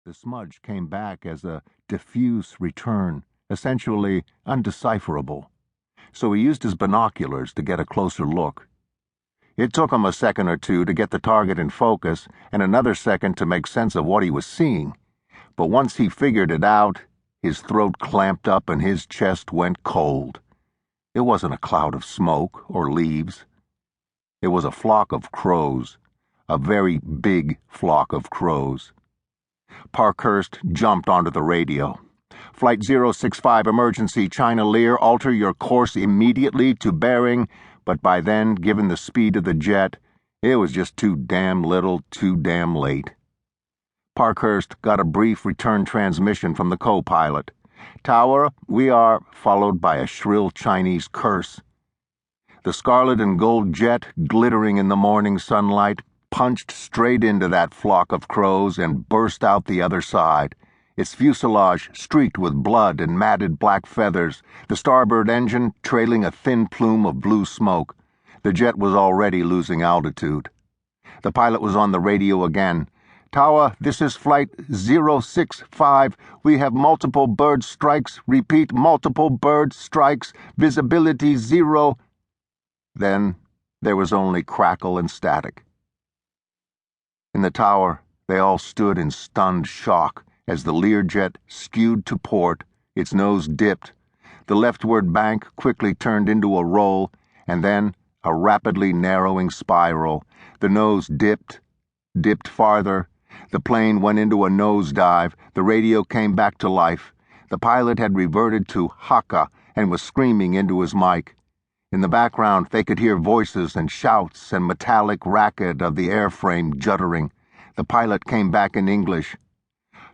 The smudge came back as a diffuse return, essentially undecipherable, so he used his binoculars to get a closer look. It took him a second or two to get the target in focus and another second to make sense of what he was seeing, but once he figured it out, his throat clamped up and his chest went cold. It wasn't a cloud of smoke or leaves. It was a flock of crows, a very big flock of crows. Parkhurst jumped onto the radio. Flight 065 emergency, China Lear, alter your course immediately to bearing, but by then, given the speed of the jet, it was just too damn little, too damn late. Parkhurst got a brief return transmission from the co-pilot. Tower, we are, followed by a shrill Chinese curse. The scarlet and gold jet, glittering in the morning sunlight, punched straight into that flock of crows and burst out the other side, its fuselage streaked with blood and matted black feathers, the starboard engine trailing a thin plume of blue smoke. The jet was already losing altitude. The pilot was on the radio again. Tower, this is Flight 065. We have multiple bird strikes. Repeat, multiple bird strikes. Visibility 0. Then there was only crackle and static. In the tower, they all stood in stunned shock as the Learjet skewed to port, its nose dipped. The leftward bank quickly turned into a roll, and then a rapidly narrowing spiral. The nose dipped farther. The plane went into a nosedive. The radio came back to life. The pilot had reverted to Hakka and was screaming into his mic. In the background, they could hear voices and shouts and metallic racket of the airframe juddering. The pilot came back in English.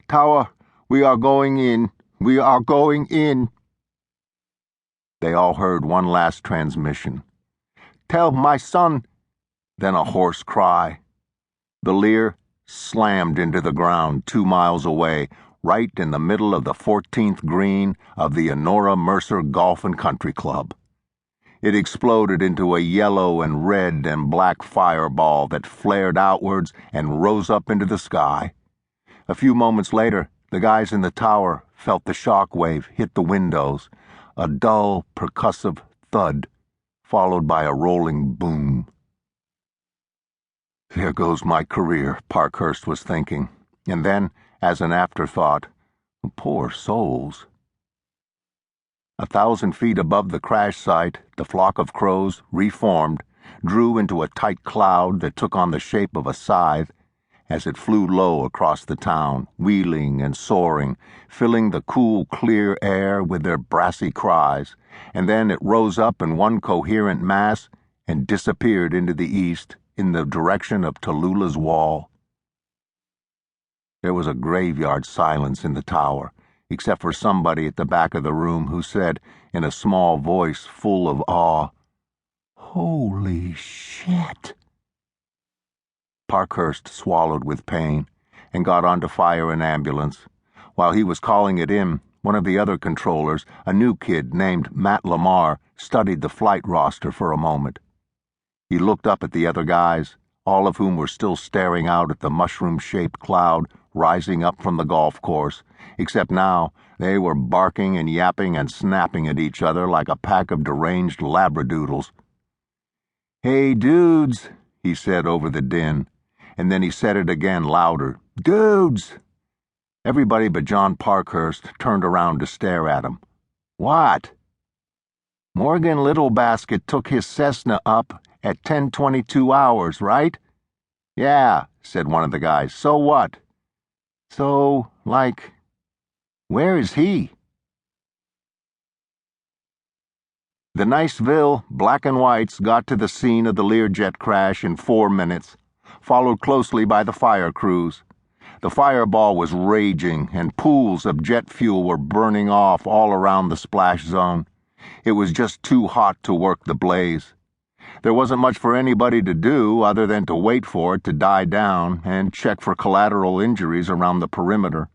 Tower, we are going in. We are going in. They all heard one last transmission. Tell my son. Then a hoarse cry. The Lear slammed into the ground 2 miles away, right in the middle of the 14th green of the Honora Mercer Golf and Country Club. It exploded into a yellow and red and black fireball that flared outwards and rose up into the sky. A few moments later, the guys in the tower felt the shock wave hit the windows, a dull, percussive thud, followed by a rolling boom. There goes my career, Parkhurst was thinking, and then, as an afterthought, poor souls. 1,000 feet above the crash site, the flock of crows, reformed, drew into a tight cloud that took on the shape of a scythe as it flew low across the town, wheeling and soaring, filling the cool, clear air with their brassy cries, and then it rose up in one coherent mass and disappeared into the east in the direction of Tallulah's wall. There was a graveyard silence in the tower, except for somebody at the back of the room who said, in a small voice full of awe, "Holy shit!" Parkhurst swallowed with pain and got on to fire an ambulance. While he was calling it in, one of the other controllers, a new kid named Matt Lamar, studied the flight roster for a moment. He looked up at the other guys, all of whom were still staring out at the mushroom-shaped cloud rising up from the golf course, except now they were barking and yapping and snapping at each other like a pack of deranged labradoodles. "Hey, dudes," he said over the din, and then he said it again louder. "Dudes!" Everybody but John Parkhurst turned around to stare at him. "What?" "Morgan Littlebasket took his Cessna up at 10:22 hours, right?" "Yeah," said one of the guys. "So what?" "So, like, where is he?" The Niceville black and whites got to the scene of the Learjet crash in 4 minutes, followed closely by the fire crews. The fireball was raging, and pools of jet fuel were burning off all around the splash zone. It was just too hot to work the blaze. There wasn't much for anybody to do other than to wait for it to die down and check for collateral injuries around the perimeter.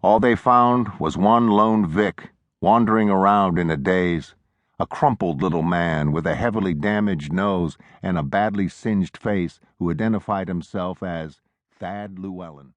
All they found was one lone Vic, wandering around in a daze, a crumpled little man with a heavily damaged nose and a badly singed face who identified himself as Thad Llewellyn.